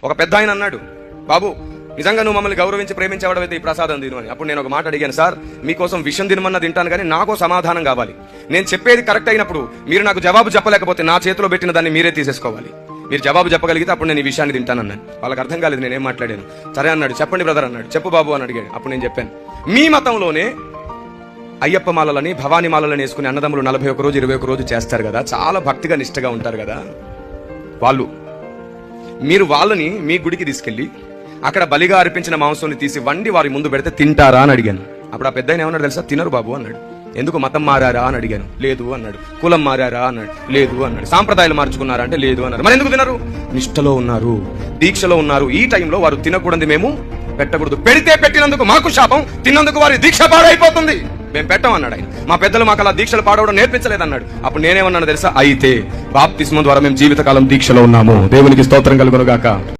ఒక పెద్ద ఆయన అన్నాడు, బాబు నిజంగా నువ్వు మమ్మల్ని గౌరవించి ప్రేమించేవాడైతే ఈ ప్రసాదం తిను అని. అప్పుడు నేను ఒక మాట అడిగాను, సార్ మీకోసం విషం తినమన్నా తింటాను కానీ నాకు సమాధానం కావాలి. నేను చెప్పేది కరెక్ట్ అయినప్పుడు మీరు నాకు జవాబు చెప్పలేకపోతే నా చేతిలో పెట్టిన దాన్ని మీరే తీసేసుకోవాలి. మీరు జవాబు చెప్పగలిగితే అప్పుడు నేను ఈ విషయాన్ని తింటానన్నాను. వాళ్ళకి అర్థం కాలేదు నేనేం మాట్లాడాను. సరే అన్నాడు, చెప్పండి బ్రదర్ అన్నాడు. చెప్పు బాబు అని అడిగాడు. అప్పుడు నేను చెప్పాను, మీ మతంలోనే అయ్యప్ప మాలలని భవానీ మాలలని వేసుకుని అన్నదమ్ములు 41 రోజు 21 రోజు చేస్తారు కదా, చాలా భక్తిగా నిష్టగా ఉంటారు కదా. మీరు వాళ్ళని మీ గుడికి తీసుకెళ్లి అక్కడ బలిగా అర్పించిన మాంసాన్ని తీసి వండి వారి ముందు పెడితే తింటారా అని అడిగాను. అప్పుడు ఆ పెద్ద ఏమన్నాడు తెలుసా? తినరు బాబు అన్నాడు. ఎందుకు మతం మారారా అని అడిగాను. లేదు అన్నాడు. కులం మారారా అన్నాడు. లేదు అన్నాడు. సాంప్రదాయాలు మార్చుకున్నారా అంటే లేదు అన్నారు. మరి ఎందుకు తినరు? నిష్టలో ఉన్నారు, దీక్షలో ఉన్నారు. ఈ టైంలో వారు తినకూడదు, మేము పెట్టకూడదు. పెడితే పెట్టినందుకు మాకు శాపం, తిన్నందుకు వారి దీక్ష పాడైపోతుంది. మేము పెట్టమన్నాడు ఆయన. మా పెద్దలు మాకు అలా దీక్షలు పాడవడం నేర్పించలేదన్నాడు. అప్పుడు నేనేమన్నాను తెలుసా? అయితే బాప్తిస్మం ద్వారా మేము జీవితకాలం దీక్షలో ఉన్నాము. దేవునికి స్తోత్రం కలుగును గాక.